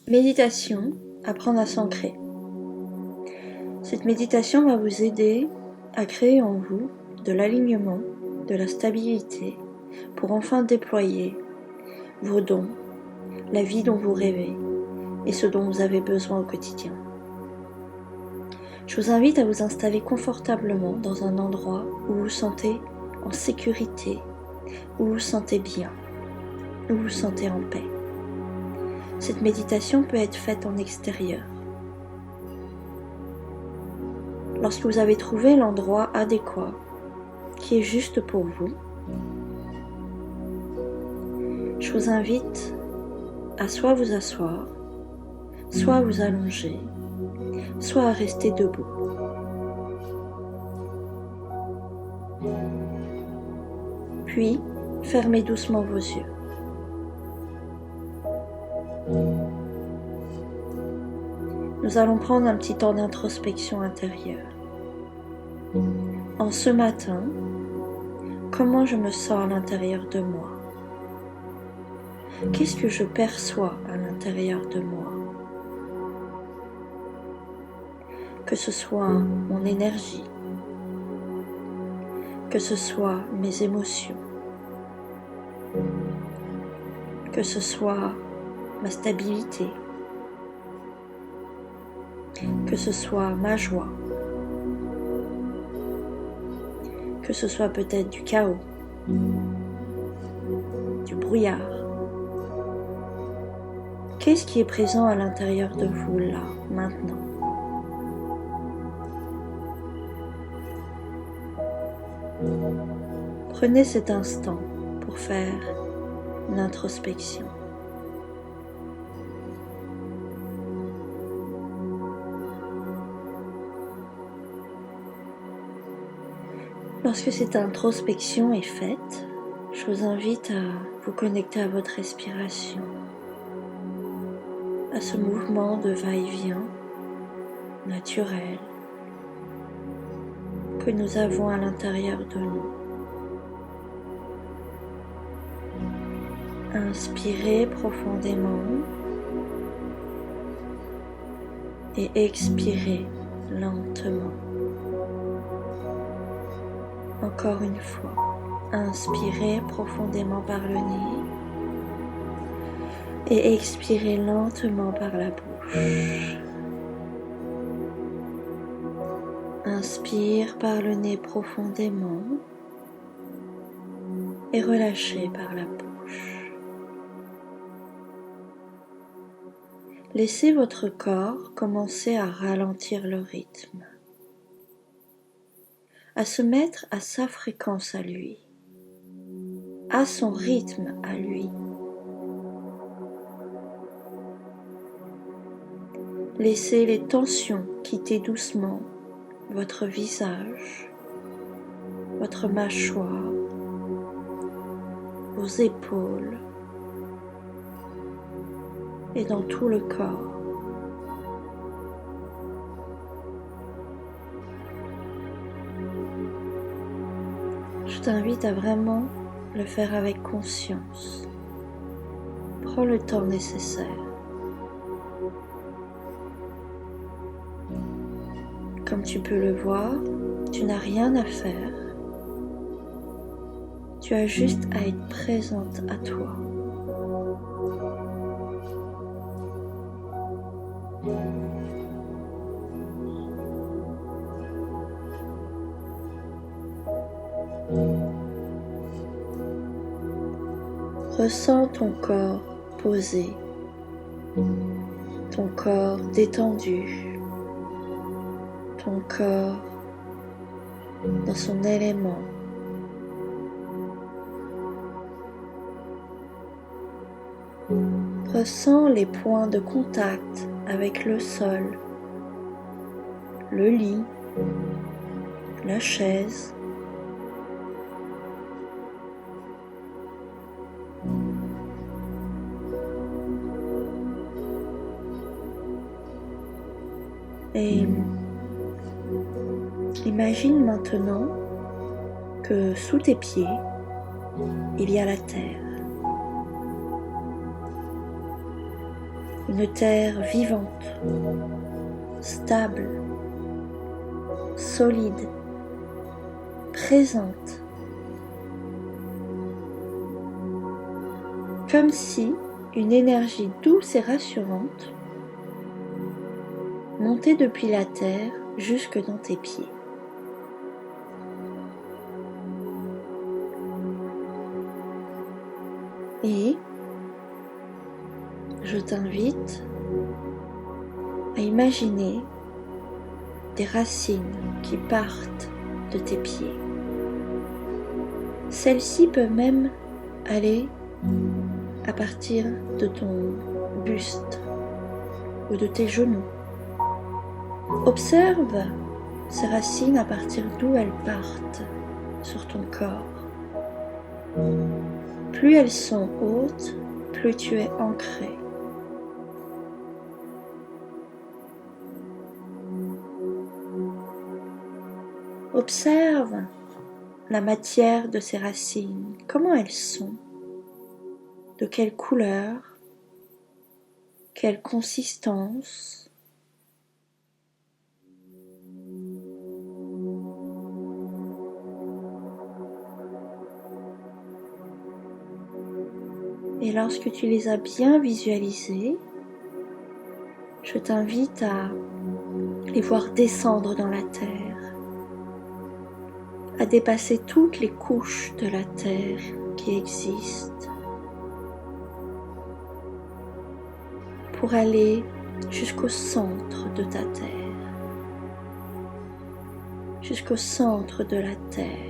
Méditation, apprendre à s'ancrer. Cette méditation va vous aider à créer en vous de l'alignement, de la stabilité, pour enfin déployer vos dons, la vie dont vous rêvez et ce dont vous avez besoin au quotidien. Je vous invite à vous installer confortablement dans un endroit où vous vous sentez en sécurité, où vous vous sentez bien, où vous vous sentez en paix. Cette méditation peut être faite en extérieur. Lorsque vous avez trouvé l'endroit adéquat, qui est juste pour vous, je vous invite à soit vous asseoir, soit à vous allonger, soit à rester debout. Puis, fermez doucement vos yeux. Nous allons prendre un petit temps d'introspection intérieure. En ce matin, comment je me sens à l'intérieur de moi? Qu'est-ce que je perçois à l'intérieur de moi? Que ce soit mon énergie, que ce soit mes émotions, que ce soit ma stabilité, que ce soit ma joie, que ce soit peut-être du chaos, du brouillard. Qu'est-ce qui est présent à l'intérieur de vous là, maintenant? Prenez cet instant pour faire une introspection. Lorsque cette introspection est faite, je vous invite à vous connecter à votre respiration, à ce mouvement de va-et-vient naturel que nous avons à l'intérieur de nous. Inspirez profondément et expirez lentement. Encore une fois, inspirez profondément par le nez et expirez lentement par la bouche. Inspire par le nez profondément et relâchez par la bouche. Laissez votre corps commencer à ralentir le rythme, à se mettre à sa fréquence à lui, à son rythme à lui. Laissez les tensions quitter doucement votre visage, votre mâchoire, vos épaules et dans tout le corps. Je t'invite à vraiment le faire avec conscience. Prends le temps nécessaire. Comme tu peux le voir, tu n'as rien à faire. Tu as juste à être présente à toi. Ressens ton corps posé, ton corps détendu, ton corps dans son élément. Ressens les points de contact avec le sol, le lit, la chaise. Et imagine maintenant que sous tes pieds, il y a la terre. une terre vivante, stable, solide, présente, comme si une énergie douce et rassurante montait depuis la terre jusque dans tes pieds. Et je t'invite à imaginer des racines qui partent de tes pieds. Celles-ci peuvent même aller à partir de ton buste ou de tes genoux. Observe ces racines à partir d'où elles partent sur ton corps. Plus elles sont hautes, plus tu es ancré. Observe la matière de ces racines, comment elles sont, de quelle couleur, quelle consistance. Et lorsque tu les as bien visualisées, je t'invite à les voir descendre dans la terre, à dépasser toutes les couches de la terre qui existent, pour aller jusqu'au centre de ta terre, jusqu'au centre de la terre.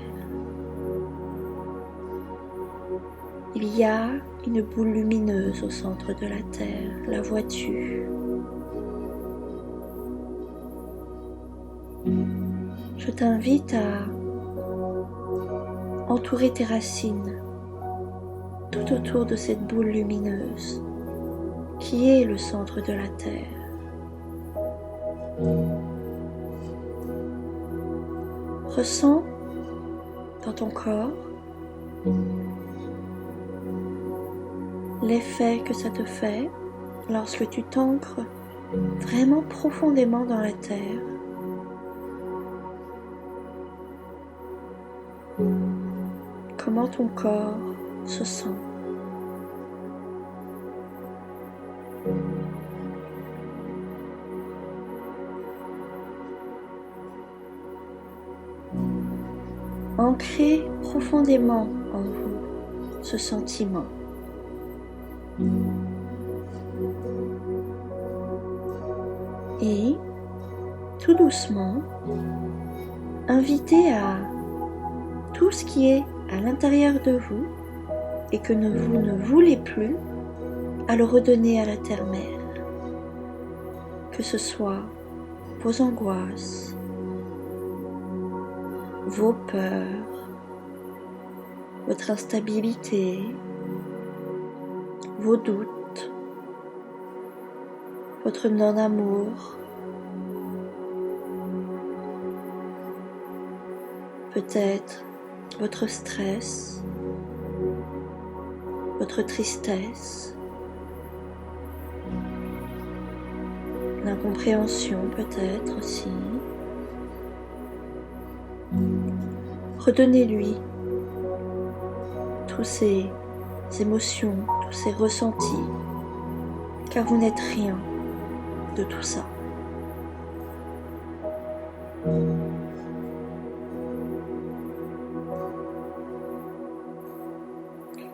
Il y a une boule lumineuse au centre de la terre, la vois-tu? Je t'invite à entourer tes racines tout autour de cette boule lumineuse qui est le centre de la terre. Ressens dans ton corps l'effet que ça te fait lorsque tu t'ancres vraiment profondément dans la terre. Comment ton corps se sent. Ancrez profondément en vous ce sentiment. Et tout doucement, invitez à tout ce qui est à l'intérieur de vous et que vous ne voulez plus à le redonner à la terre-mère. Que ce soit vos angoisses, vos peurs, votre instabilité, vos doutes, votre non-amour, peut-être votre stress, votre tristesse, l'incompréhension peut-être aussi. Redonnez-lui tous ces émotions, tous ces ressentis, car vous n'êtes rien de tout ça.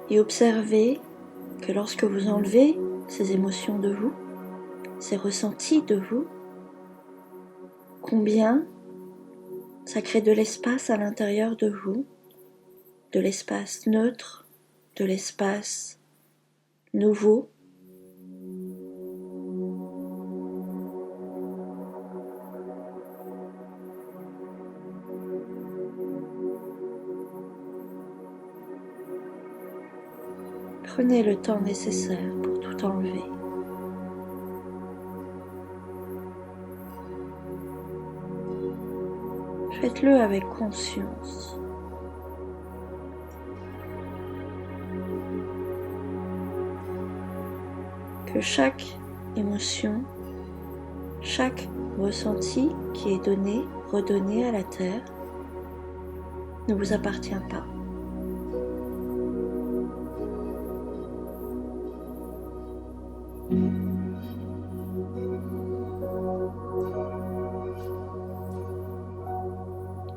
Et observez que lorsque vous enlevez ces émotions de vous, ces ressentis de vous, combien ça crée de l'espace à l'intérieur de vous, de l'espace neutre, de l'espace nouveau. Prenez le temps nécessaire pour tout enlever. Faites-le avec conscience. Que chaque émotion, chaque ressenti qui est donné, redonné à la Terre, ne vous appartient pas.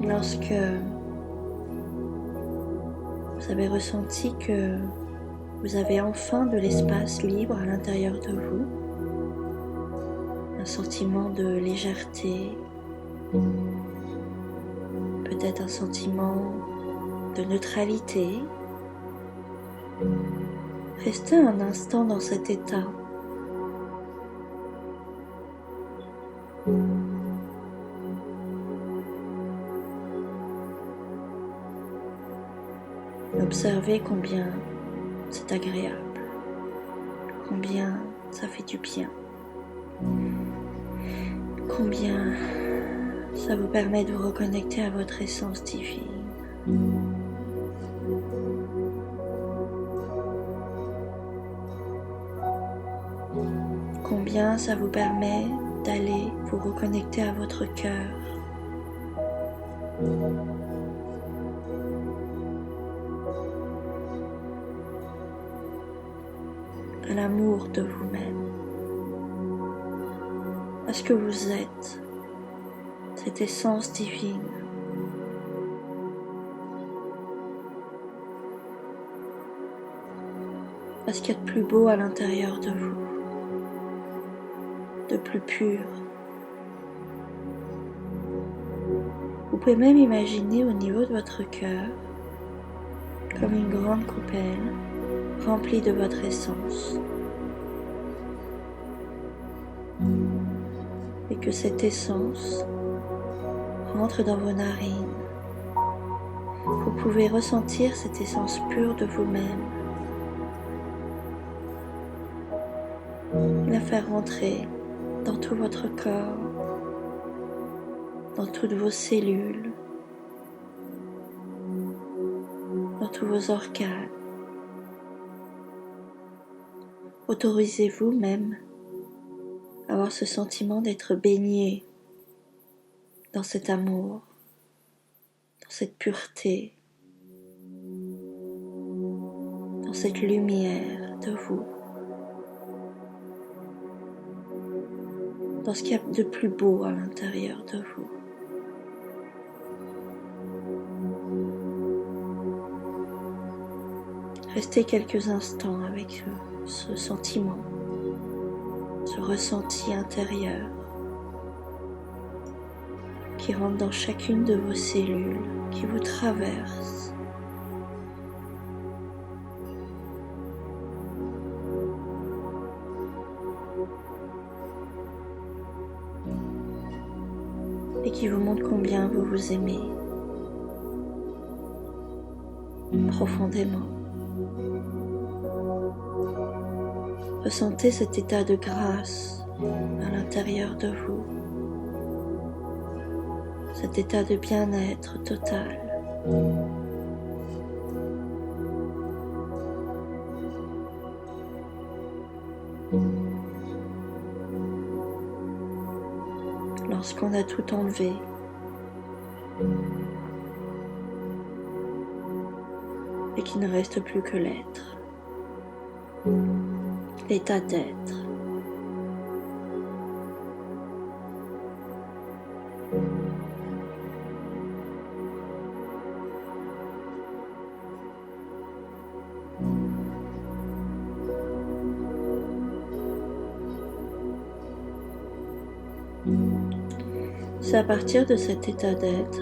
Lorsque vous avez ressenti que vous avez enfin de l'espace libre à l'intérieur de vous, un sentiment de légèreté, peut-être un sentiment de neutralité, restez un instant dans cet état. Observez combien c'est agréable, combien ça fait du bien, combien ça vous permet de vous reconnecter à votre essence divine. Combien ça vous permet d'aller vous reconnecter à votre cœur. À l'amour de vous-même, à ce que vous êtes, cette essence divine. À ce qu'il y a de plus beau à l'intérieur de vous, de plus pur. Vous pouvez même imaginer au niveau de votre cœur comme une grande coupelle remplie de votre essence. Et que cette essence rentre dans vos narines. Vous pouvez ressentir cette essence pure de vous-même. La faire rentrer dans tout votre corps, dans toutes vos cellules, dans tous vos organes. Autorisez-vous même à avoir ce sentiment d'être baigné dans cet amour, dans cette pureté, dans cette lumière de vous, dans ce qu'il y a de plus beau à l'intérieur de vous. Restez quelques instants avec ce sentiment, ce ressenti intérieur qui rentre dans chacune de vos cellules, qui vous traverse. Et qui vous montre combien vous vous aimez profondément. Ressentez cet état de grâce à l'intérieur de vous, cet état de bien-être total. Lorsqu'on a tout enlevé, et qu'il ne reste plus que l'être, l'état d'être. C'est à partir de cet état d'être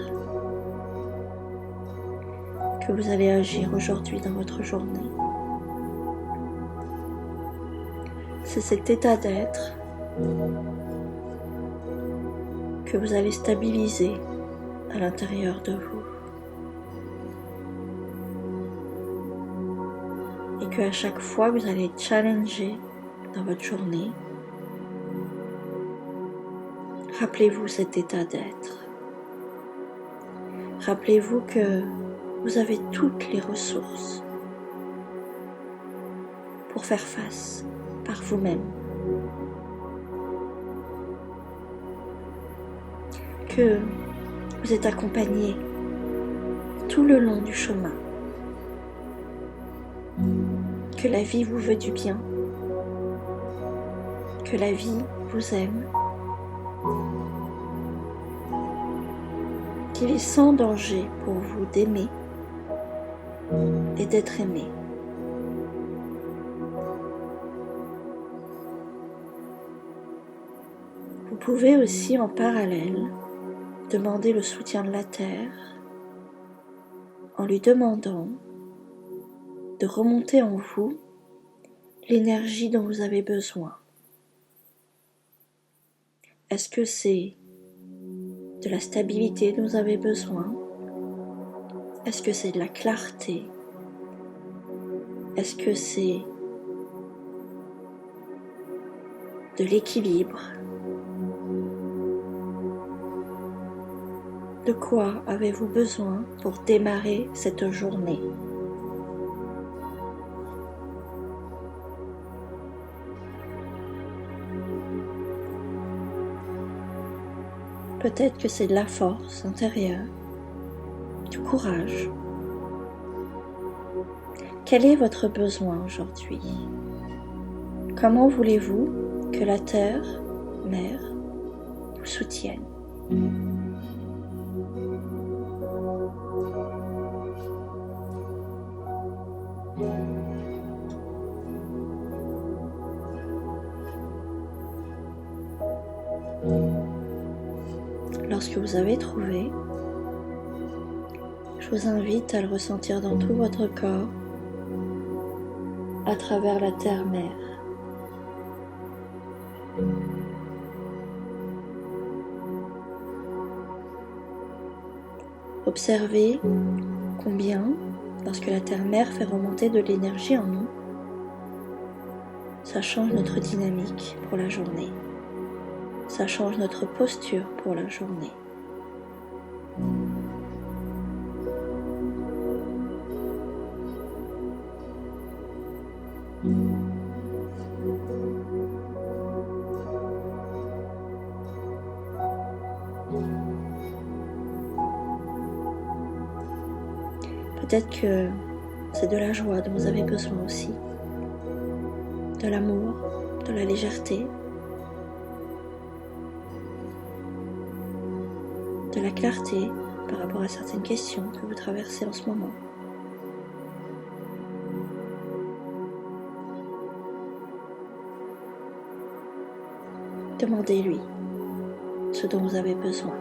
que vous allez agir aujourd'hui dans votre journée. C'est cet état d'être que vous allez stabiliser à l'intérieur de vous. Et qu'à chaque fois vous allez challenger dans votre journée, rappelez-vous cet état d'être. Rappelez-vous que vous avez toutes les ressources pour faire face par vous-même que vous êtes accompagné tout le long du chemin, que la vie vous veut du bien, que la vie vous aime, qu'il est sans danger pour vous d'aimer et d'être aimé. Vous pouvez aussi en parallèle demander le soutien de la Terre en lui demandant de remonter en vous l'énergie dont vous avez besoin. Est-ce que c'est de la stabilité dont vous avez besoin? Est-ce que c'est de la clarté? Est-ce que c'est de l'équilibre? De quoi avez-vous besoin pour démarrer cette journée? Peut-être que c'est de la force intérieure, du courage. Quel est votre besoin aujourd'hui? Comment voulez-vous que la Terre, Mère, vous soutienne? Lorsque vous avez trouvé, je vous invite à le ressentir dans tout votre corps, à travers la Terre-Mère. Observez combien, lorsque la Terre-Mère fait remonter de l'énergie en nous, ça change notre dynamique pour la journée. Ça change notre posture pour la journée. Peut-être que c'est de la joie dont vous avez besoin aussi, de l'amour, de la légèreté, de la clarté par rapport à certaines questions que vous traversez en ce moment. Demandez-lui ce dont vous avez besoin.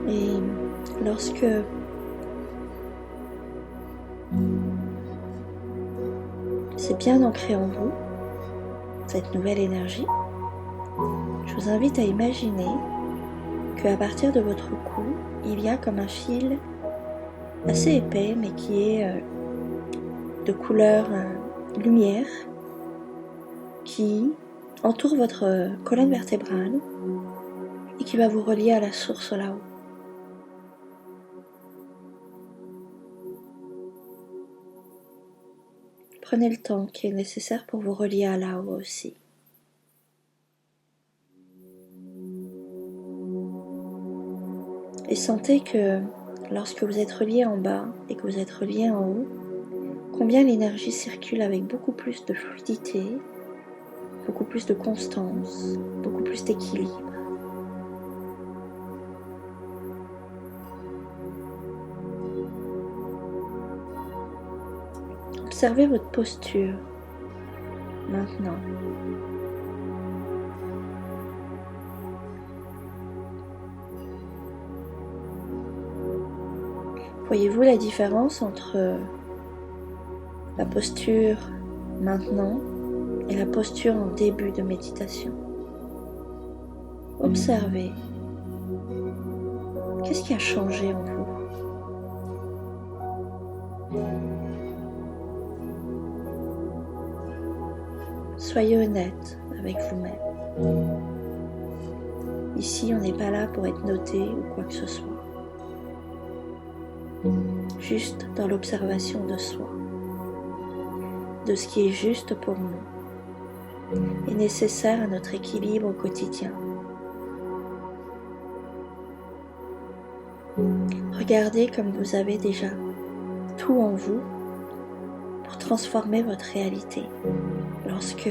Et lorsque c'est bien ancré en vous, cette nouvelle énergie, je vous invite à imaginer qu'à partir de votre cou, il y a comme un fil assez épais, mais qui est de couleur lumière, qui entoure votre colonne vertébrale et qui va vous relier à la source là-haut. Prenez le temps qui est nécessaire pour vous relier à là-haut aussi. Et sentez que lorsque vous êtes relié en bas et que vous êtes relié en haut, combien l'énergie circule avec beaucoup plus de fluidité, beaucoup plus de constance, beaucoup plus d'équilibre. Observez votre posture maintenant. Voyez-vous la différence entre la posture maintenant et la posture en début de méditation? Observez. Qu'est-ce qui a changé en vous? Soyez honnête avec vous-même. Ici, on n'est pas là pour être noté ou quoi que ce soit. juste dans l'observation de soi, de ce qui est juste pour nous et nécessaire à notre équilibre au quotidien. Regardez comme vous avez déjà tout en vous pour transformer votre réalité lorsque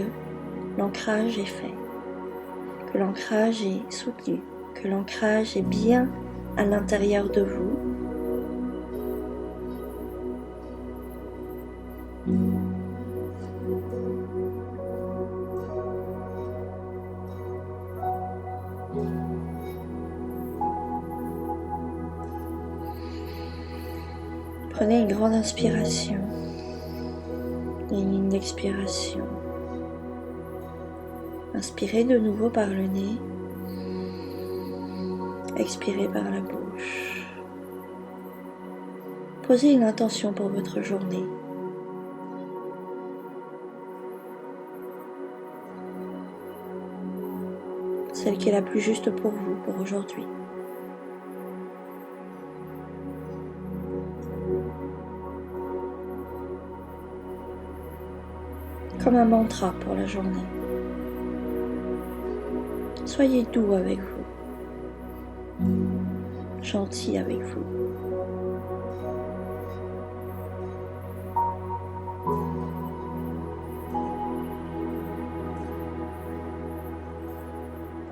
l'ancrage est fait, que l'ancrage est soutenu, que l'ancrage est bien à l'intérieur de vous. Prenez une grande inspiration et une expiration. Inspirez de nouveau par le nez, expirez par la bouche. Posez une intention pour votre journée. Celle qui est la plus juste pour vous, pour aujourd'hui. Comme un mantra pour la journée. Soyez doux avec vous, gentil avec vous.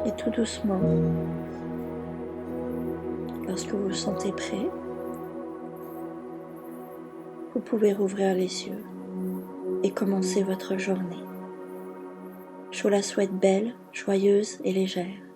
Et tout doucement, lorsque vous vous sentez prêt, vous pouvez rouvrir les yeux et commencer votre journée. Je vous la souhaite belle, joyeuse et légère.